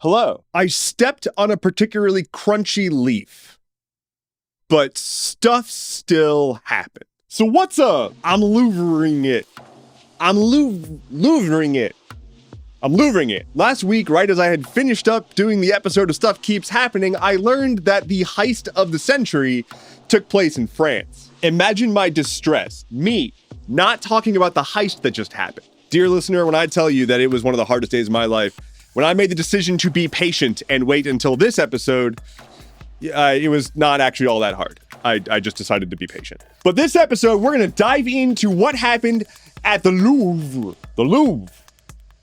Hello. I stepped on a particularly crunchy leaf, but stuff still happened. So what's up? I'm Louvering it. I'm Louvering it. Last week, right as I had finished up doing the episode of Stuff Keeps Happening, I learned that the heist of the century took place in France. Imagine my distress, me, not talking about the heist that just happened. Dear listener, when I tell you that it was one of the hardest days of my life, when I made the decision to be patient and wait until this episode, it was not actually all that hard. I just decided to be patient. But this episode, we're going to dive into what happened at the Louvre. The Louvre.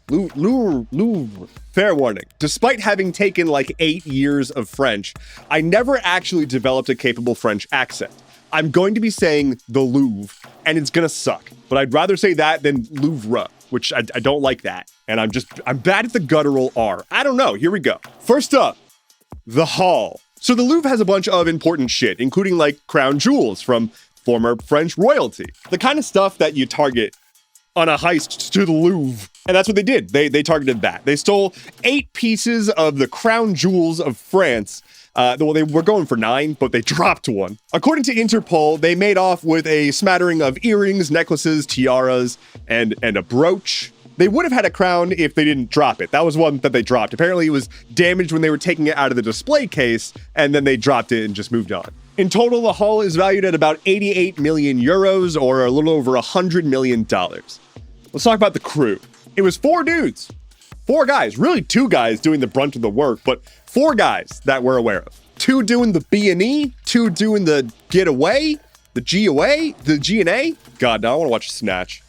Louvre. Fair warning. Despite having taken like 8 years of French, I never actually developed a capable French accent. I'm going to be saying the Louvre, and it's going to suck. But I'd rather say that than Louvre, which I don't like that. And I'm bad at the guttural R. I don't know. Here we go. First up, the Hall. So the Louvre has a bunch of important shit, including like crown jewels from former French royalty. The kind of stuff that you target on a heist to the Louvre. And that's what they did. They targeted that. They stole 8 pieces of the crown jewels of France. Well, they were going for 9, but they dropped 1. According to Interpol, they made off with a smattering of earrings, necklaces, tiaras, and a brooch. They would have had a crown if they didn't drop it. That was one that they dropped. Apparently, it was damaged when they were taking it out of the display case, and then they dropped it and just moved on. In total, the haul is valued at about 88 million euros, or a little over $100 million. Let's talk about the crew. It was 4 dudes. 4 guys, really 2 guys doing the brunt of the work, but 4 guys that we're aware of. 2 doing the B&E, 2 doing the getaway, the GOA, the G&A. God, now I want to watch Snatch.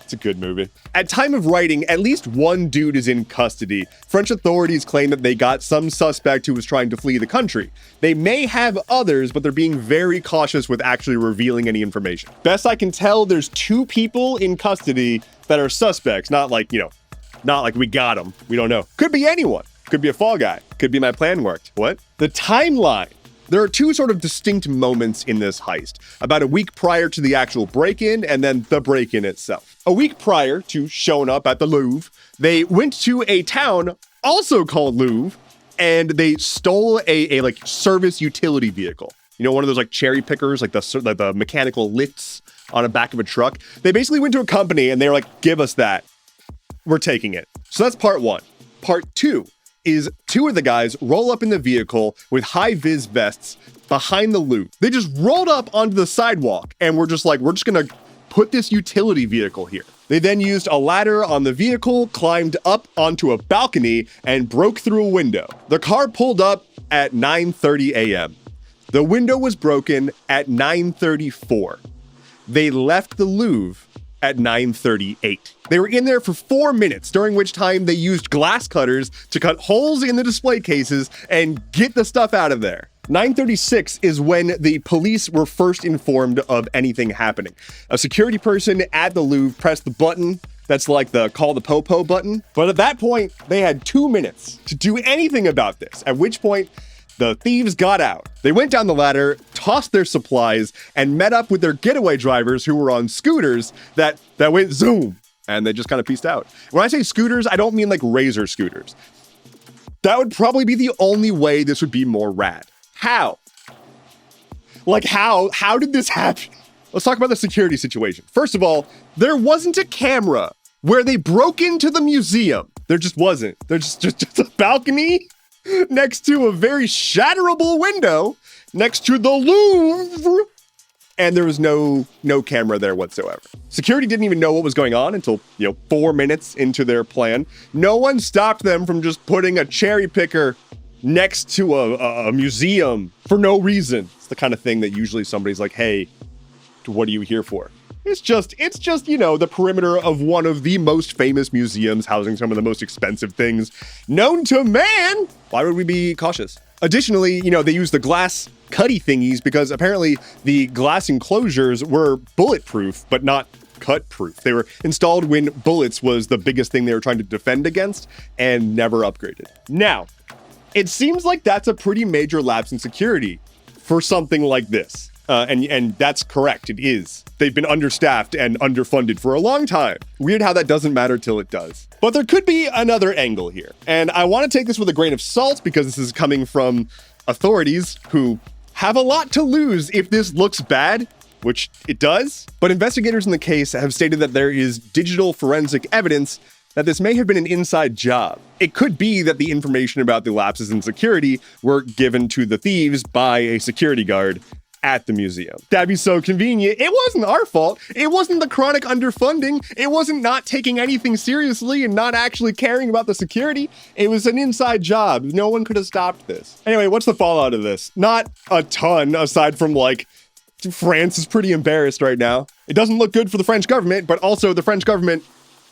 It's a good movie. At time of writing, at least 1 dude is in custody. French authorities claim that they got some suspect who was trying to flee the country. They may have others, but they're being very cautious with actually revealing any information. Best I can tell, there's 2 people in custody that are suspects, not like we got them. We don't know. Could be anyone. Could be a fall guy. Could be my plan worked. What? The timeline. There are 2 sort of distinct moments in this heist, about a week prior to the actual break-in and then the break-in itself. A week prior to showing up at the Louvre, they went to a town also called Louvre, and they stole a like service utility vehicle. You know, one of those like cherry pickers, like the mechanical lifts on the back of a truck. They basically went to a company and they were like, give us that. We're taking it. So that's part 1. Part 2 is 2 of the guys roll up in the vehicle with high-vis vests behind the Louvre. They just rolled up onto the sidewalk and we're just gonna put this utility vehicle here. They then used a ladder on the vehicle, climbed up onto a balcony, and broke through a window. The car pulled up at 9:30 a.m. The window was broken at 9:34. They left the Louvre at 9:38. They were in there for 4 minutes, during which time they used glass cutters to cut holes in the display cases and get the stuff out of there. 9:36 is when the police were first informed of anything happening. A security person at the Louvre pressed the button that's like the call the popo button. But at that point, they had 2 minutes to do anything about this, at which point the thieves got out. They went down the ladder, tossed their supplies, and met up with their getaway drivers who were on scooters that went zoom. And they just kind of pieced out. When I say scooters, I don't mean like Razor scooters. That would probably be the only way this would be more rad. How? Like how did this happen? Let's talk about the security situation. First of all, there wasn't a camera where they broke into the museum. There just wasn't. There's just a balcony next to a very shatterable window next to the Louvre. And there was no camera there whatsoever. Security didn't even know what was going on until, 4 minutes into their plan. No one stopped them from just putting a cherry picker next to a museum for no reason. It's the kind of thing that usually somebody's like, hey, what are you here for? It's just, the perimeter of one of the most famous museums housing some of the most expensive things known to man. Why would we be cautious? Additionally, they use the glass cutty thingies because apparently the glass enclosures were bulletproof, but not cut proof. They were installed when bullets was the biggest thing they were trying to defend against and never upgraded. Now, it seems like that's a pretty major lapse in security for something like this. And that's correct. It is. They've been understaffed and underfunded for a long time. Weird how that doesn't matter till it does. But there could be another angle here. And I want to take this with a grain of salt because this is coming from authorities who have a lot to lose if this looks bad, which it does. But investigators in the case have stated that there is digital forensic evidence that this may have been an inside job. It could be that the information about the lapses in security were given to the thieves by a security guard at the museum. That'd be so convenient. It wasn't our fault. It wasn't the chronic underfunding. It wasn't not taking anything seriously and not actually caring about the security. It was an inside job. No one could have stopped this. Anyway, what's the fallout of this? Not a ton, aside from like, France is pretty embarrassed right now. It doesn't look good for the French government, but also the French government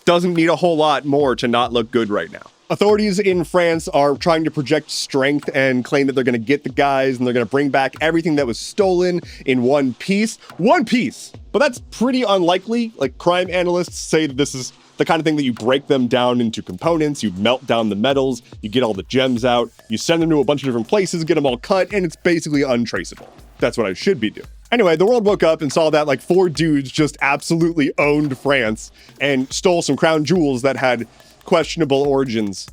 doesn't need a whole lot more to not look good right now. Authorities in France are trying to project strength and claim that they're going to get the guys and they're going to bring back everything that was stolen in one piece. One piece! But that's pretty unlikely. Like, crime analysts say that this is the kind of thing that you break them down into components, you melt down the metals, you get all the gems out, you send them to a bunch of different places, get them all cut, and it's basically untraceable. That's what I should be doing. Anyway, the world woke up and saw that like 4 dudes just absolutely owned France and stole some crown jewels that had questionable origins,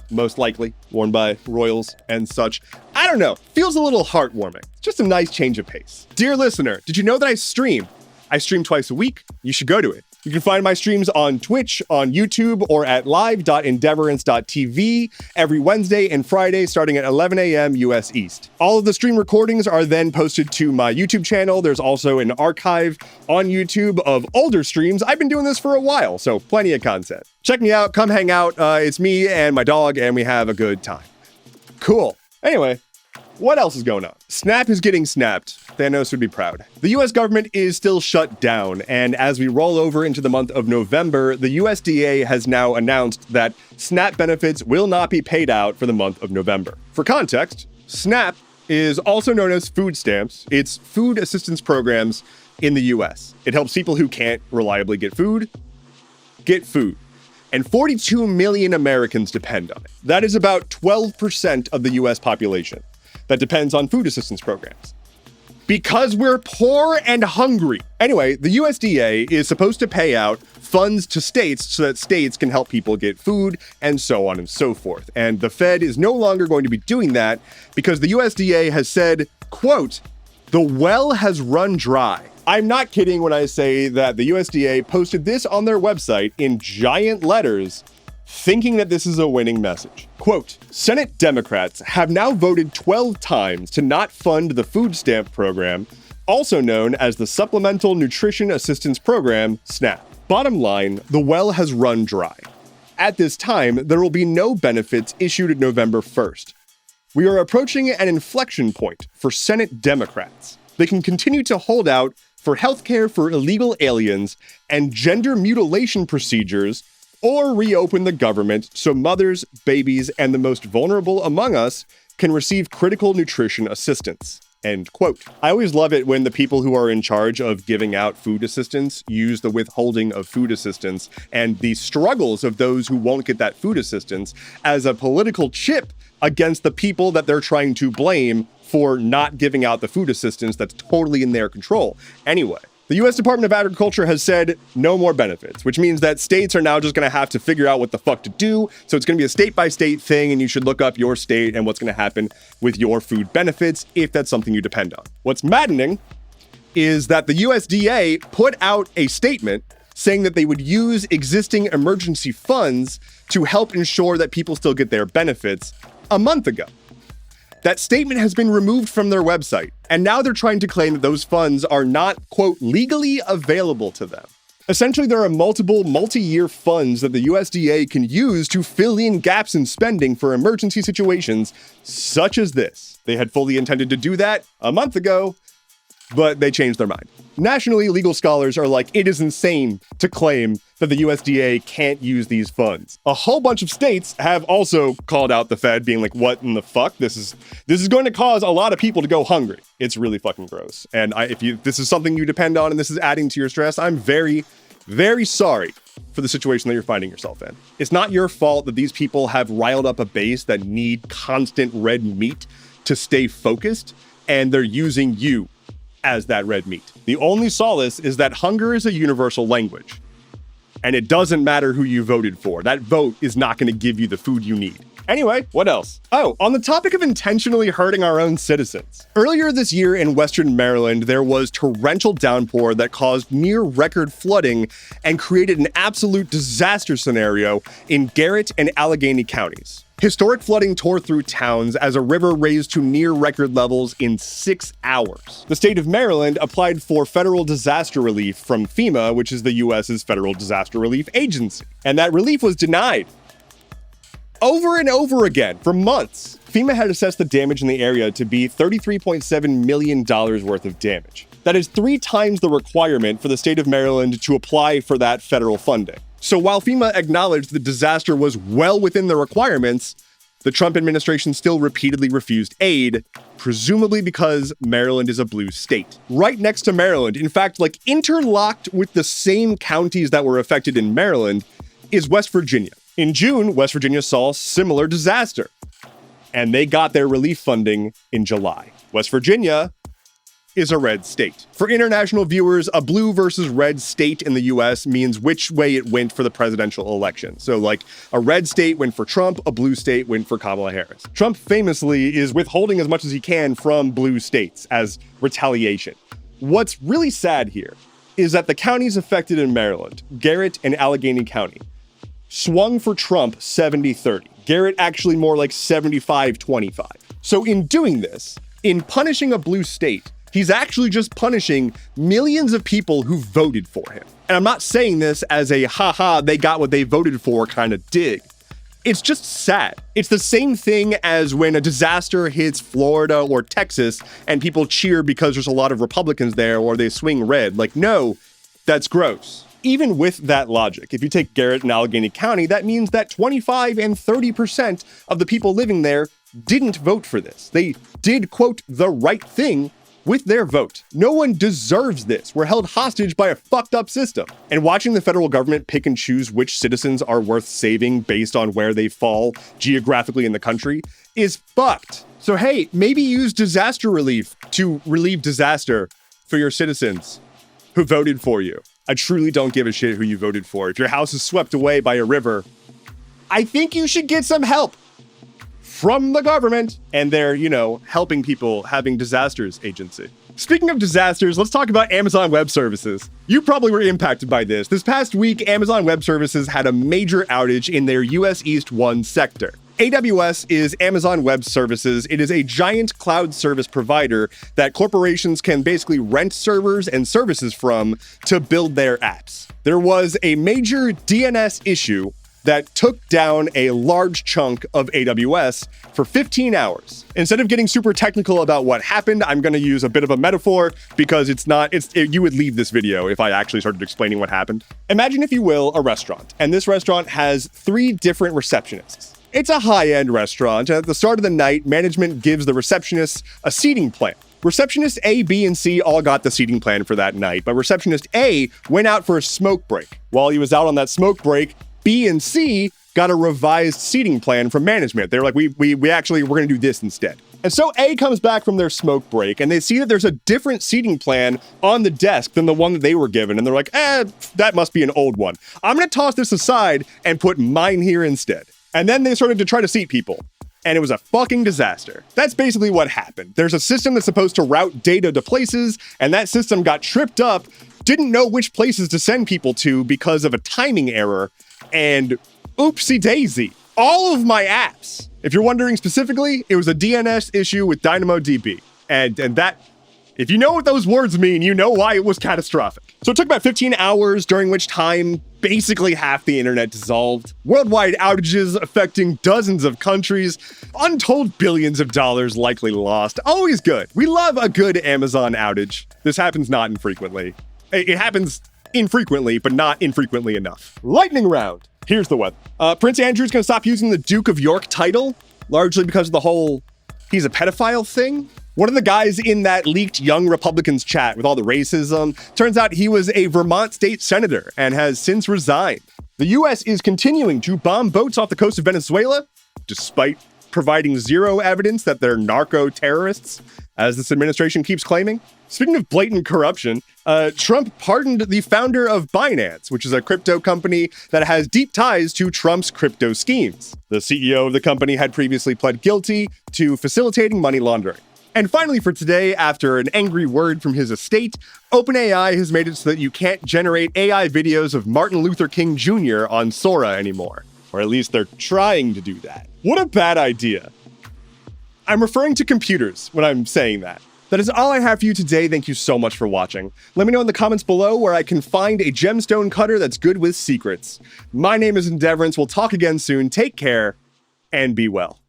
most likely worn by royals and such. I don't know. Feels a little heartwarming. Just a nice change of pace. Dear listener, did you know that I stream? I stream twice a week. You should go to it. You can find my streams on Twitch, on YouTube, or at live.endeavorance.tv every Wednesday and Friday starting at 11 a.m. US East. All of the stream recordings are then posted to my YouTube channel. There's also an archive on YouTube of older streams. I've been doing this for a while, so plenty of content. Check me out, come hang out. It's me and my dog, and we have a good time. Cool. Anyway, what else is going on? Snap is getting snapped. Thanos would be proud. The US government is still shut down, and as we roll over into the month of November, the USDA has now announced that SNAP benefits will not be paid out for the month of November. For context, SNAP is also known as food stamps. It's food assistance programs in the US. It helps people who can't reliably get food. And 42 million Americans depend on it. That is about 12% of the US population that depends on food assistance programs. Because we're poor and hungry. Anyway, the USDA is supposed to pay out funds to states so that states can help people get food and so on and so forth. And the Fed is no longer going to be doing that because the USDA has said, quote, "The well has run dry." I'm not kidding when I say that the USDA posted this on their website in giant letters, thinking that this is a winning message. Quote, "Senate Democrats have now voted 12 times to not fund the food stamp program, also known as the Supplemental Nutrition Assistance Program, SNAP. Bottom line, the well has run dry. At this time, there will be no benefits issued November 1st. We are approaching an inflection point for Senate Democrats. They can continue to hold out for healthcare for illegal aliens and gender mutilation procedures, or reopen the government so mothers, babies, and the most vulnerable among us can receive critical nutrition assistance." End quote. I always love it when the people who are in charge of giving out food assistance use the withholding of food assistance and the struggles of those who won't get that food assistance as a political chip against the people that they're trying to blame for not giving out the food assistance that's totally in their control. Anyway, the U.S. Department of Agriculture has said no more benefits, which means that states are now just going to have to figure out what the fuck to do. So it's going to be a state-by-state thing, and you should look up your state and what's going to happen with your food benefits if that's something you depend on. What's maddening is that the USDA put out a statement saying that they would use existing emergency funds to help ensure that people still get their benefits a month ago. That statement has been removed from their website, and now they're trying to claim that those funds are not, quote, legally available to them. Essentially, there are multiple multi-year funds that the USDA can use to fill in gaps in spending for emergency situations such as this. They had fully intended to do that a month ago, but they changed their mind. Nationally, legal scholars are like, it is insane to claim that the USDA can't use these funds. A whole bunch of states have also called out the Fed, being like, what in the fuck? This is going to cause a lot of people to go hungry. It's really fucking gross. And if this is something you depend on and this is adding to your stress, I'm very, very sorry for the situation that you're finding yourself in. It's not your fault that these people have riled up a base that need constant red meat to stay focused, and they're using you as that red meat. The only solace is that hunger is a universal language. And it doesn't matter who you voted for. That vote is not going to give you the food you need. Anyway, what else? Oh, on the topic of intentionally hurting our own citizens. Earlier this year in Western Maryland, there was torrential downpour that caused near-record flooding and created an absolute disaster scenario in Garrett and Allegheny counties. Historic flooding tore through towns as a river raised to near-record levels in 6 hours. The state of Maryland applied for federal disaster relief from FEMA, which is the US's federal disaster relief agency, and that relief was denied. Over and over again for months. FEMA had assessed the damage in the area to be $33.7 million worth of damage. That is 3 times the requirement for the state of Maryland to apply for that federal funding. So while FEMA acknowledged the disaster was well within the requirements, the Trump administration still repeatedly refused aid, presumably because Maryland is a blue state. Right next to Maryland, in fact, like interlocked with the same counties that were affected in Maryland, is West Virginia. In June, West Virginia saw a similar disaster, and they got their relief funding in July. West Virginia is a red state. For international viewers, a blue versus red state in the US means which way it went for the presidential election. So like a red state went for Trump, a blue state went for Kamala Harris. Trump famously is withholding as much as he can from blue states as retaliation. What's really sad here is that the counties affected in Maryland, Garrett and Allegheny County, swung for Trump 70-30. Garrett actually more like 75-25. So in doing this, in punishing a blue state, he's actually just punishing millions of people who voted for him. And I'm not saying this as a haha, they got what they voted for kind of dig. It's just sad. It's the same thing as when a disaster hits Florida or Texas and people cheer because there's a lot of Republicans there or they swing red. Like, no, that's gross. Even with that logic, if you take Garrett and Allegheny County, that means that 25 and 30% of the people living there didn't vote for this. They did, quote, the right thing with their vote. No one deserves this. We're held hostage by a fucked up system. And watching the federal government pick and choose which citizens are worth saving based on where they fall geographically in the country is fucked. So hey, maybe use disaster relief to relieve disaster for your citizens who voted for you. I truly don't give a shit who you voted for. If your house is swept away by a river, I think you should get some help from the government and their, helping people having disasters agency. Speaking of disasters, let's talk about Amazon Web Services. You probably were impacted by this. This past week, Amazon Web Services had a major outage in their US East 1 sector. AWS is Amazon Web Services. It is a giant cloud service provider that corporations can basically rent servers and services from to build their apps. There was a major DNS issue that took down a large chunk of AWS for 15 hours. Instead of getting super technical about what happened, I'm going to use a bit of a metaphor because you would leave this video if I actually started explaining what happened. Imagine, if you will, a restaurant, and this restaurant has 3 different receptionists. It's a high-end restaurant. At the start of the night, management gives the receptionists a seating plan. Receptionist A, B, and C all got the seating plan for that night, but receptionist A went out for a smoke break. While he was out on that smoke break, B and C got a revised seating plan from management. They're like, we're going to do this instead. And so A comes back from their smoke break and they see that there's a different seating plan on the desk than the one that they were given. And they're like, that must be an old one. I'm going to toss this aside and put mine here instead. And then they started to try to seat people. And it was a fucking disaster. That's basically what happened. There's a system that's supposed to route data to places, and that system got tripped up, didn't know which places to send people to because of a timing error, and oopsie daisy. All of my apps, if you're wondering specifically, it was a DNS issue with DynamoDB. And that, if you know what those words mean, you know why it was catastrophic. So it took about 15 hours, during which time basically half the internet dissolved. Worldwide outages affecting dozens of countries. Untold billions of dollars likely lost. Always good. We love a good Amazon outage. This happens not infrequently. It happens infrequently, but not infrequently enough. Lightning round. Here's the weather. Prince Andrew's gonna stop using the Duke of York title, largely because of the whole he's a pedophile thing. One of the guys in that leaked Young Republicans chat with all the racism, turns out he was a Vermont state senator and has since resigned. The US is continuing to bomb boats off the coast of Venezuela, despite providing zero evidence that they're narco-terrorists, as this administration keeps claiming. Speaking of blatant corruption, Trump pardoned the founder of Binance, which is a crypto company that has deep ties to Trump's crypto schemes. The CEO of the company had previously pled guilty to facilitating money laundering. And finally for today, after an angry word from his estate, OpenAI has made it so that you can't generate AI videos of Martin Luther King Jr. on Sora anymore. Or at least they're trying to do that. What a bad idea. I'm referring to computers when I'm saying that. That is all I have for you today. Thank you so much for watching. Let me know in the comments below where I can find a gemstone cutter that's good with secrets. My name is Endeavorance. We'll talk again soon. Take care and be well.